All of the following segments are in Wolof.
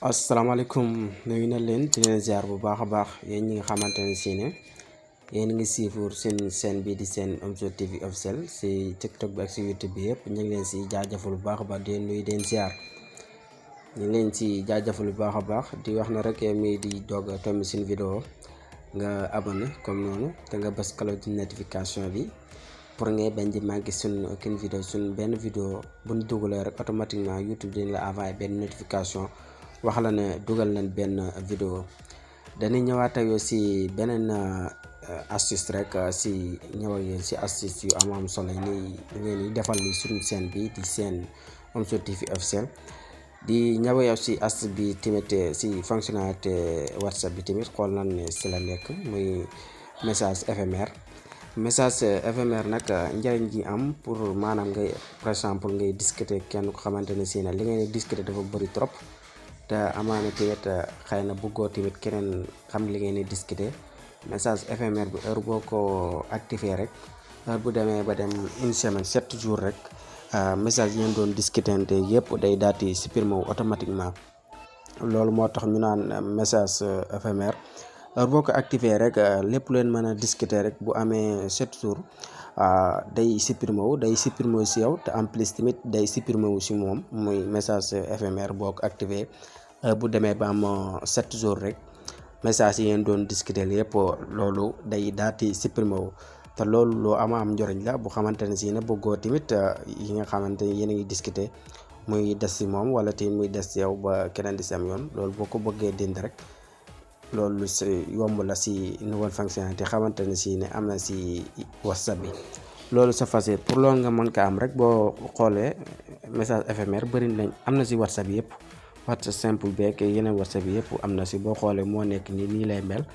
asalaamaaleykum nuyu na leen di leen ziar bu baax a baax yéen ñi nga xamante ne si ne yéen ngi siifur seen chaîne bi di seen Omzo TV officiel si TikTok bi ak si YouTube bi yëpp ñu ngi leen si jaajëfal bu baax a baax di leen nuyu di leen ziar ñu ngi leen si jaajëfal bu baax a baax di wax na rek mi di doog a tomb seen vidéo nga abonné comme noonu te nga bës cloche de notification bi pour ngay bañ di manqué suñ aucune vidéo suñ benn vidéo bu ñu dugalee rek automatiquement YouTube dina la envoyé benn notification wax la ne dugal nañ benn vidéo. dañuy ñëwaat ak yow si beneen astuce rek si ñëw ak yéen si astuce yu am solo ni ngeen di defal li suñu chaîne bi di seen Omzo TV officiel di ñëw ak yow si astuce bi tamit si fonctionnalité WhatsApp bi tamit xool nañ ne si la nekk muy message éphémère. message éphémère nag njëriñ ji am pour maanaam ngay par exemple ngay discuter kenn ko xamante ne si ne li ngeen di discuter dafa bëri trop te amaana tamit xëy na bëggoo tamit keneen xam li ngeen di discuter message éphémère bi heure boo ko activé rek heure bu demee ba dem une semaine 7 jours rek message yi ngeen doon discutante yëpp day daal di supprimer wu automatiquement. loolu moo tax ñu naan message éphémère heure boo ko activé rek lépp leen mën a discuter rek bu amee 7 jours day supprimer wu si yow te en plus tamit day supprimer wu si moom muy message éphémère boo ko activé bu demee ba am 7 jours rek message yi ngeen doon discuter yëpp loolu day daal di supprimer wu te loolu loo am njëriñ la bu xamante ne si ne bëggoo tamit yi nga xamante ne yéen a ngi discuter muy des si moom wala tamit muy des si yow ba keneen di sam yoon loolu boo ko bëggee dindi rek loolu si yomb la si nouvelle fonctionnalité xamante ne si ne am na si WhatsApp bi. loolu sa facile pour loolu nga mën ko am rek boo xoolee message éphémère bëri nañ am na si WhatsApp yëpp WhatsApp simple beeg yeneen WhatsApp yëpp am na si boo xoolee moo nekk nii lay mel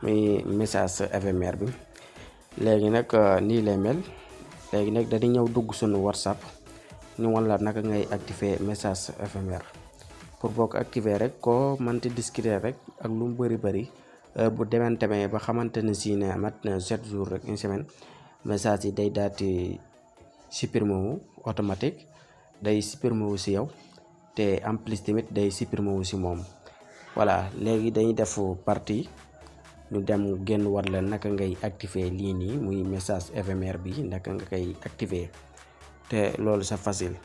muy message éphémère bi. léegi nag nii lay mel léegi nag dañuy ñëw dugg suñu WhatsApp ñu wan la naka ngay activer message éphémère pour boo ko activer rek koo mënti discuter rek ak lu mu bëri bu demee ba xamante ne si ne mat na 7 jours rek une semaine message yi day daal di supprimer wu automatique day supprimer wu si yow te en plus tamit day supprimer wu si moom. voilà léegi dañuy def partie ñu dem génn war la naka ngay activer lii nii muy message éphémère bi naka nga koy activer te loolu c'est facile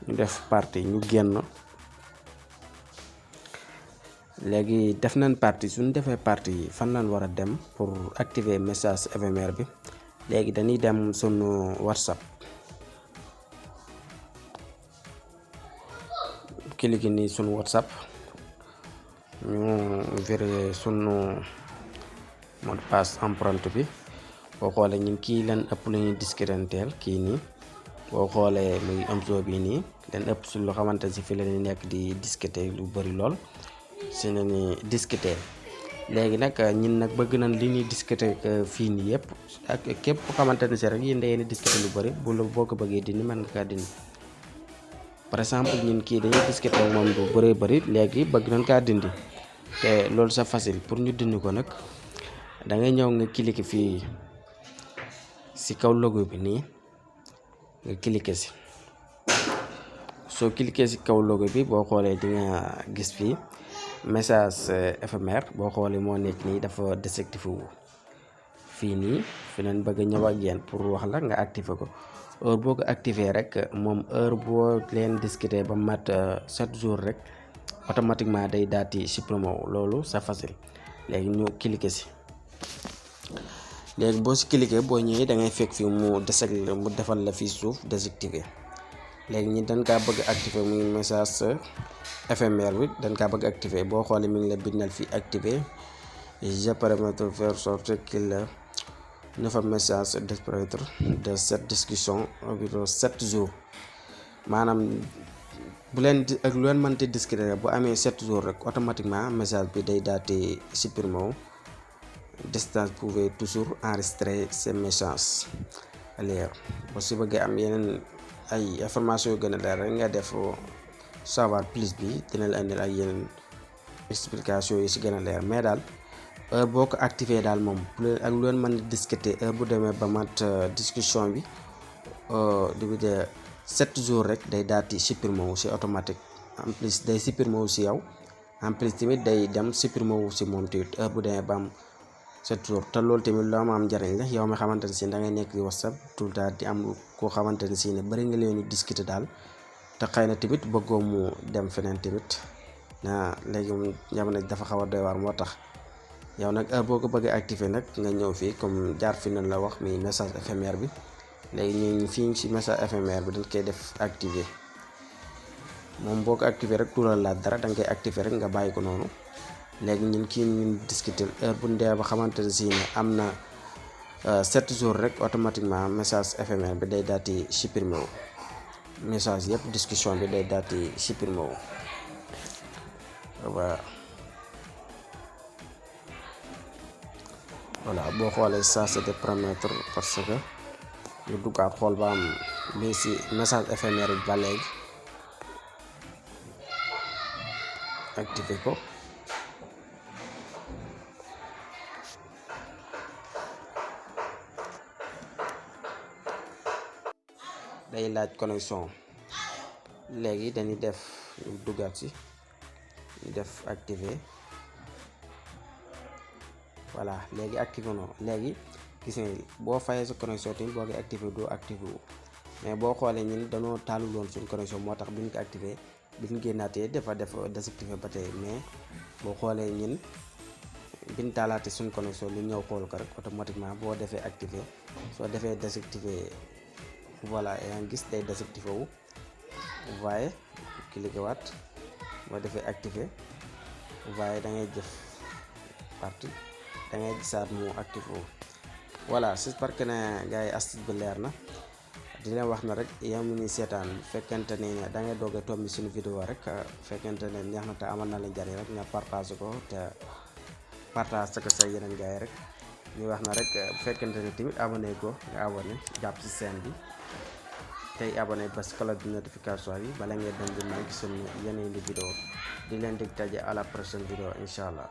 ñu def partie ñu génn. léegi def nañ partie suñu defee partie fan lañ war a dem pour activer message éphémère bi léegi dañuy dem sunu WhatsApp cliquer ni sunu WhatsApp ñu vérifier sunu mot de passe empreinte bi boo xoolee ñun kii leen ëpp lu ñuy discutanteel kii nii boo xoolee muy Omzo bi nii leen ëpp su lu xamante si fi la ñu nekk di discuter lu bëri lool si na ni discuter. léegi nag ñun nag bëgg nañ li ñuy discuter fii nii yëpp ak képp ku xamante ne si rek yéen da ngeen di discuter lu bëri boo ko bëggee dindi mën nga kaa dindi. par exemple ñun kii dañuy discuter ak moom bu bëree bëri léegi bëgg nañ kaa dindi te loolu c'est facile pour ñu dindi ko nag da ngay ñëw nga cliquer fii si kaw logo bi nii nga cliquer si soo cliquer si kaw logo bi boo xoolee di nga gis fii message éphémère boo xoolee moo nekk nii dafa désactivé wu fii nii fi leen bëgg a ñëw ak yéen pour wax la nga activer ko heure boo ko activer rek moom heure boo leen discuter ba mat 7 jours rek automatiquement day daal di supprimer wu loolu c'est facile. léegi ñu cliquer si léegi boo si cliquer boo ñëwee da ngay fekk fii mu defal la fii suuf désactiver. léegi ñi dañ kaa bëgg activer muy message éphémère bi dañ kaa bëgg activer boo xoolee mi ngi la bindal fii activer je permettre faire sortir qu'il ne fa message disparaître de cette discussion environ 7 jours maanaam bu leen di ak lu leen mënti discuter bu amee 7 jours rek automatiquement message bi day daal di supprimer wu. distance pouvez toujours enregistrer ces messages leer boo si bëggee am yeneen ay information yu gën a leer rek nga def savoir plus bi dina la indil ak yeneen explication yi si gën a leer mais daal heure boo ko activé daal moom ak lu leen mën discuter heure bu demee ba mat discussion bi depuis de 7 jours rek day daal di supprimer wu si automatique en plus day supprimer wu si yow en plus tamit day dem supprimer wu si moom tamit heure bu demee ba am 7 jours te loolu tamit lu am njariñ la yow mi xamante ne si da ngay nekk di WhatsApp tout le temps di am koo xamante ne si ne bari nga leen di discuter daal te xëy na tamit bëggoo mu dem feneen tamit léegi moom jamono dafa xaw a doy waar moo tax yow nag heure boo ko bëggee activer nag nga ñëw fii comme jaar fi nañ la wax mi message éphémère bi léegi ñu fii ci message éphémère bi dañ koy def activer moom boo ko activer rek tuural laaj dara da nga koy activer rek nga bàyyi ko noonu léegi ñun kii ñun discuter heure bu ndee ba xamante ne si ne am na 7 jours rek automatiquement message éphémère bi day daal di supprimer wu message yëpp discussion bi day daal di supprimer wu voilà boo xoolee ça c'est des paramètres parce que ñu duggaat xool ba am lii si message éphémère bi ba léegi activer ko day laaj connexion léegi dañuy def ñu duggaat si ñu def activer voilà léegi activé no léegi gis nga boo fayee sa connexion tamit boo koy activé doo activé wu mais boo xoolee ñun dañoo taaluloon suñ connexion moo tax bi ñu ko activé bi ñu génnaatee dafa désactivé ba tey mais boo xoolee ñun bi ñu taalaatee suñ connexion lu ñëw xool ko rek automatiquement boo defee activé soo defee désactivé voilà yaa ngi gis day désactivé wu waaye cliqué waat boo defee activé waaye da ngay jëf parti da ngay gisaat mu activé wu voilà j'espère que ne gars yi astuce bi leer na di leen wax na rek yow mi ni seetaan fekkente ne da ngay doog a tombi suñu vidéo rek fekkente ne neex na te amal na la njariñ rek nga partage ko te partage ko sa yeneen gars yi rek ñu wax na rek bu fekkente ne tamit abonné ko nga abonné jàpp ci chaîne bi tey abonné parce que cloche de notification yi bala ngay dem di mën a gis suñu yeneen di vidéo di leen dig daje à la prochaine vidéo incha allah.